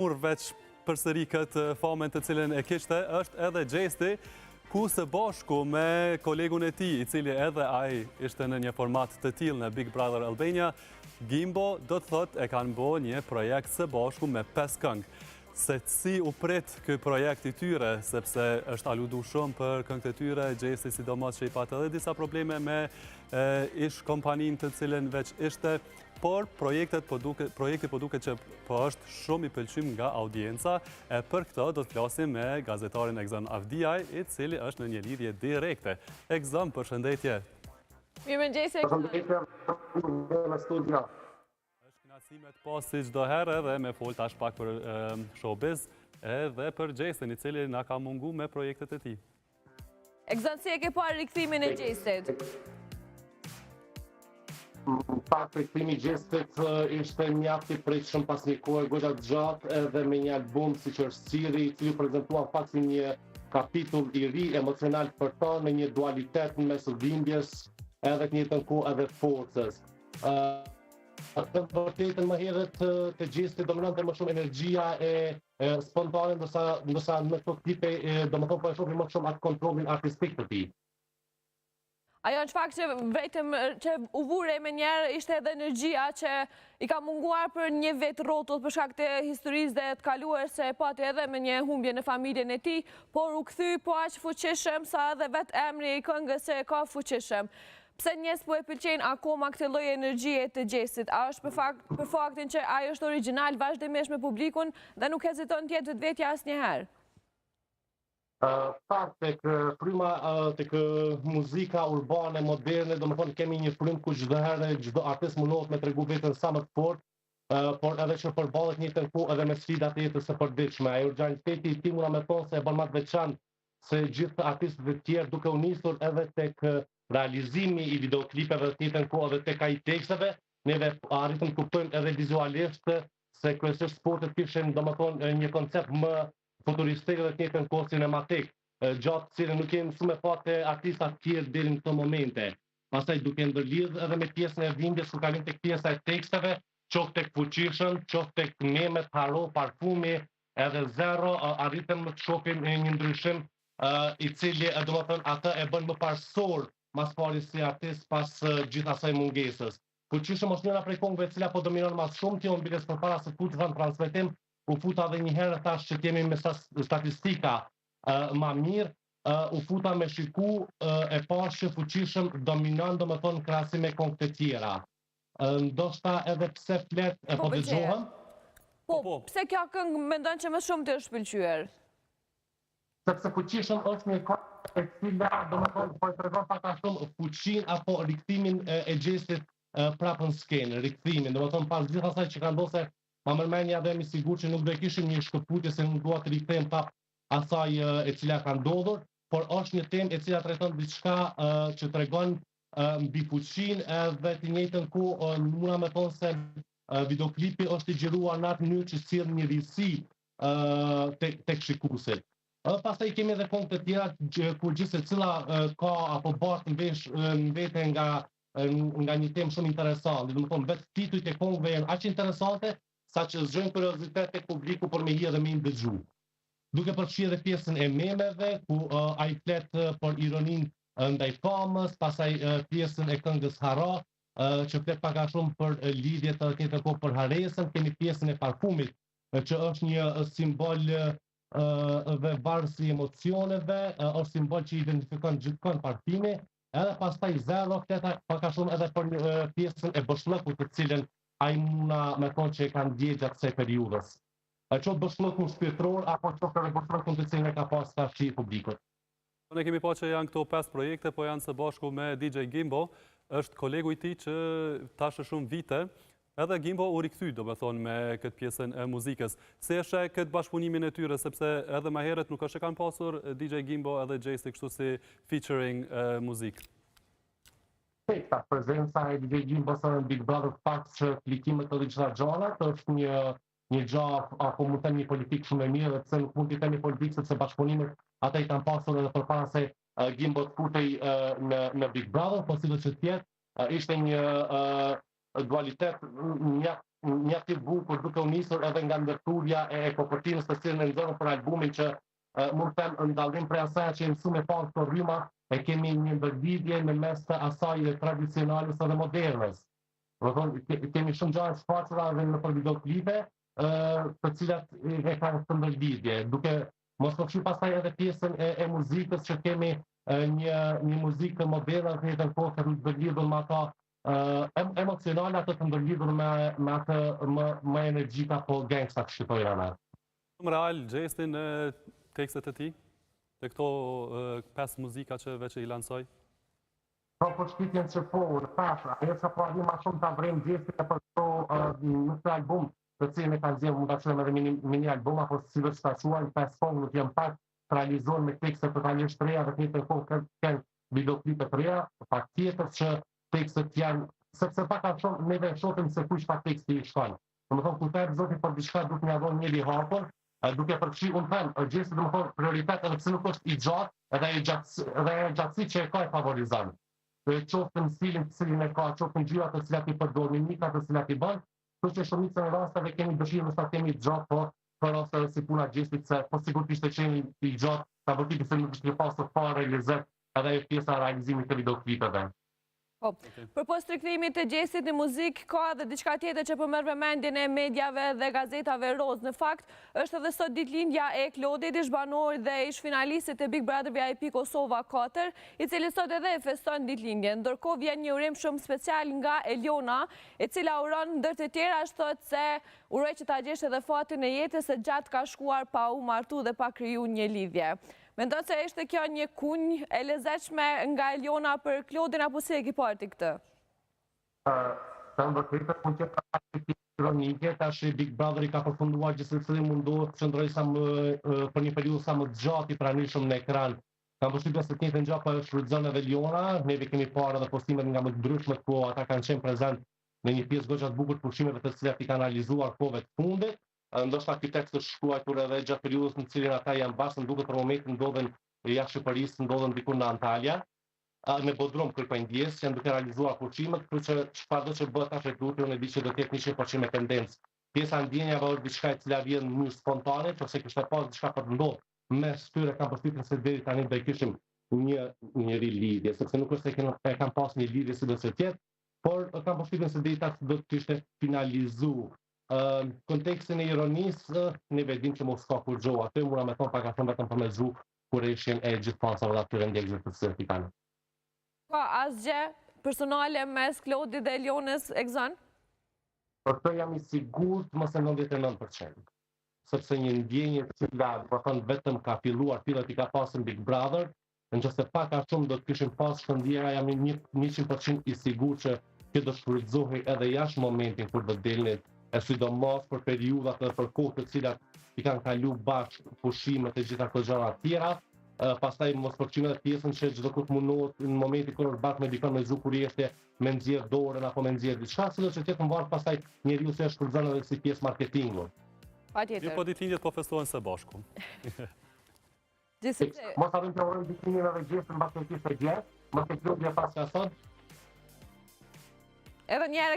veç përsëri këtë famen të cilën e kishte, është edhe Gjesti, ku së bashku me kolegun e tij, i cili edhe ai ishte në një format të tillë në Big Brother Albania, Gimbo do të thotë e kanë bërë një projekt së bashku me 5 këngë. Se si u prit ky projekt i tyre, sepse është aludu shumë për këngët e tyre, Gjesti sidomos që i patë edhe disa probleme me ish kompaninë të cilën veç ishte, por projekti po duket që po është shumë i pëlqym nga audienca, e për këto do të flasim me gazetarin Egzon Avdiaj, i cili është në një lidhje direkte. Egzon, përshëndetje. Mirëmëngjes. Përshëndetje në studio. Knasimet po si çdo herë edhe me fol tash pak për showbiz edhe për Gjestin, i cili na ka mungu me projektet e tij. Egzon, si e ke parë rikthimin e Gjestit? Pak rikthimi i Gjestit ishte mjaft i pritshëm pas një kohe goxha të gjatë edhe me një album siç është Siri, i cili prezantua pak si një kapitull i ri emocional për ta, me një dualitet në mes dhimbjes edhe të njëjtën kohë edhe forcës. Atë vërtetën më herët të Gjesti dominante më shumë energjia e spontane, ndërsa në këto klipe domethënë po e shohim më shumë atë kontrollin artistik të tij. Ajo në fakt që vetëm që u vure me njerë ishte edhe energjia që i ka munguar për një vetë rrotull për shkak të historisë dhe të kaluar, se pati edhe me një humbje në familjen e tij, por u kthy po aq fuqishëm sa edhe vetë emri i këngës se ka fuqishëm. Pse njerëz po e pëlqejnë akoma këtë lloj energjie të Gjestit? A është për faktin që ai është origjinal vazhdimisht me publikun dhe nuk heziton të jetë vetvetja asnjëherë? Pak tek fryma tek muzika urbane moderne, domethënë kemi një frym ku çdo herë çdo artist mundohet me tregu veten sa më të fortë, por edhe që përballet një tempo edhe me sfidat e jetës së përditshme. Ai urgentiteti i tij mund me thonë se e bën më të veçantë se gjithë artistët e tjerë, duke u nisur edhe tek realizimi i videoklipeve të njëjtën kohë edhe tek ai teksteve, neve arritëm të kuptojmë edhe vizualisht se kryesisht sportet kishin domethënë një koncept më futuristik dhe të njëjtën kohë kinematik, gjatë cilën nuk kemi mësuar me fat e artistat të tjerë deri në këto momente. Pastaj duke ndërlidh edhe me pjesën e dhimbjes, ku kalim tek pjesa e teksteve, qoftë tek fuqishëm, qoftë tek memet, haro, parfumi, edhe zero, arritëm të shohim një ndryshim i cili domethënë atë e bën më parsor mas pari si artist pas gjithë asaj mungesës. Fuqishëm është njëra prej këngëve e cila po dominon më shumë, ti mbiles përpara se futesh në transmetim, u futa edhe një herë tash që kemi me statistika më mirë, u futa me shiku e pash që fuqishëm dominon domethënë krahasim me këngët e tjera. Ndoshta edhe pse flet po dëgjohem. Po, pse kjo këngë mendon që më shumë të është pëlqyer? Sepse fuqishëm është një këngë e cila domethënë po e tregon pak a shumë fuqinë apo rikthimin e Gjestit prapë në skenë, rikthimin, domethënë pas gjithë asaj që ka ndodhur, ma mërmenja dhe jam i sigurt që nuk do kishim një shkëputje se nuk dua të rikthehem prapë asaj e cila ka ndodhur, por është një temë e cila trajton diçka që tregon mbi fuqinë edhe të njëjtën kohë mund me thonë se videoklipi është i gjeruar në atë mënyrë që sjell një risi tek shikuesit. Pastaj kemi edhe këngë të tjera ku gjithë secila ka apo bart në vete nga një temë shumë interesante. Domethënë vetë titujt e këngëve janë aq interesante saqë zgjojnë kuriozitet tek publiku për me hi edhe me i dëgju. Duke përfshirë edhe pjesën e memeve ku ai flet për ironinë ndaj famës, pastaj pjesën e këngës Hara, që flet pak a shumë për lidhje të tjetër kohë për haresën, kemi pjesën e parfumit, që është një simbol dhe varësi emocioneve, është simbol që identifikon gjithkon parfimi, edhe pastaj zero flet pak a shumë edhe për pjesën e bëshllëkut të cilën ai muna me thonë që e kanë ndjerë gjatë kësaj periudhës. Qoftë bëshllëkun shpirtëror apo qoftë edhe bëshllëkun të cilën e ka pas tash publikut. Ne kemi pa që janë këto 5 projekte, po janë së bashku me DJ Gimbo, është kolegu i tij që tash shumë vite. Edhe Gimbo u rikthy, do me thonë, me këtë pjesën e muzikës. Se e sheh këtë bashkëpunimin e tyre, sepse edhe më herët nuk është e kanë pasur DJ Gimbo edhe Gjesti kështu si featuring muzikë. Ta prezenca e DJ Gimbo në Big Brother pak që klikimet të gjitha gjanat, është një gjah, apo mund të them një politikë shumë e mirë, dhe pse nuk mund të them një politikë, sepse bashkëpunimet ata i kanë pasur edhe përpara se Gimbo të futej në Big Brother, po sidoqë të tjetë, ishte një dualitet mjaft i bukur duke u nisur edhe nga ndërturja e kopertinës të cilën e nxorëm për albumin që mund të them ndallim prej asaj që mësuam me pas këto rryma e kemi një ndërlidhje në mes të asaj tradicionales dhe modernes. Do thonë kemi shumë gjëra të shfaqura edhe në videoklipe të cilat e kanë këtë ndërlidhje, duke mos përfshi pastaj edhe pjesën e muzikës që kemi një muzikë moderne në të kohë të ndërlidhur me ato emocionale, ato të ndërlidhur me atë më energjik apo gangsta që shqitojnë ana. Shumë real gjestin në tekstet e tij, të këto 5 muzika që veç i lansoj? Po shkitjen që po, thash, ajo që po arrim ma shumë të vrem gjestin e për këto në këtë album, të cilën e kanë zgjedhur mund ta quajmë edhe mini album apo si vetë ta quajmë 5 song, nuk janë pak realizuar me tekste totalisht të reja dhe në të kohë kanë videoklipe të reja, patjetër që tekstet janë, sepse pak a shumë neve shohim se kush pa teksti i shkon. Domethënë kur ta zoti për diçka duhet më avon njëri hapur, duke përfshi unë them, gjesti domethënë prioritet edhe pse nuk është i gjatë, edhe gjatësi që e ka e favorizon. Qoftë në stilin të cilin e ka, qoftë në gjyrat të cilat i përdor, mimikat të cilat i bën, kështu që shumica e rasteve kemi dëshirë të kemi gjatë, po për raste si puna gjestit se po sigurt ishte qenë i gjatë, ta vërtetë se nuk ishte pasur fare realizim edhe ajo pjesa e realizimit të videoklipeve. Po, përpos rikthimit të gjestit në muzikë, ka edhe diçka tjetër që po merr vëmendjen e mediave dhe gazetave roz. Në fakt, është edhe sot ditëlindja e Klodit, ish banor dhe ish finalistit e Big Brother VIP Kosova 4, i cili sot edhe e feston ditëlindjen. Ndërkohë vjen një urim shumë special nga Eliona, e cila uron ndër të tjera thotë se uroj që ta gjesh edhe fatin e jetës se gjatë ka shkuar pa u martu dhe pa kriju një lidhje. Mendon se ishte kjo një kunjë e lezetshme nga Eliona për Klodin apo si e ke parë ti këtë? Të vërtetë mund të jetë ironike, tash Big Brother i ka përfunduar gjithsesi mundohet të qëndrojë për një periudhë sa më të gjatë i pranishëm në ekran. Kam përshtypjen se të njëjtën gjë po e shfrytëzon edhe Eliona, neve kemi parë edhe postimet nga më të ndryshme ku ata kanë qenë prezent në një pjesë goxha të bukur të pushimeve të cilat i kanë analizuar kohëve të fundit. Ndoshta ky tekst është shkruar edhe gjatë periudhës në cilën ata janë bashkë, duket për momentin ndodhen jashtë Shqipërisë, ndodhen diku në Antalya. Me Bodrum kërkojnë ndjes, janë duke realizuar pushimet, kështu që çfarëdo që bëhet tash e lutur unë e di që do të jetë 100% me tendencë. Pjesa ndjenjave është diçka e cila vjen në mënyrë spontane, nëse kishte pas diçka për të ndodhur mes tyre kam përshtypjen se deri tani do kishim një lidhje, sepse nuk është se kanë pas një lidhje sidos se tjetër, por kam përshtypjen se deri tash do të kishte finalizuar. Kontekstin e ironisë, ne vedim që mos ka kur gjoa, atë mura me thonë pak a shumë vetëm për me zhu, kur ishin e gjithë pasave dhe atyre ndjekëve të certifikanë. Ka asgjë personale mes Klodit dhe Elionës e gëzon? Për të jam i sigurt mos e 99%. Sepse një ndjenjë e cila, do të thonë vetëm ka filluar, fillet i ka pasur Big Brother, nëse pak a shumë do të kishin pas shkëndijera, jam 100% i sigurt që kjo do shfrytëzohej edhe jashtë momentin kur do delni, e sidomos për periudhat dhe për kohë të cilat i kanë kalu bashkë pushimet e gjitha këto gjëra të tjera, pastaj mos përfshijmë edhe pjesën që çdo kujt mundohet në momentin kur është bashkë me dikon me zhu kur jeshte me nxjerr dorën apo me nxjerr diçka, sidoqë që tjetër mbar pastaj njeriu se është shfrytëzon edhe si pjesë marketingu. Patjetër. Mirë, po ditëlindjet po festohen së bashku. Gjithsesi. Mos harrojmë të urojmë ditëlindjen edhe gjestin mbas të këtij gjë, mos e klubja pas ka sot. Edhe një herë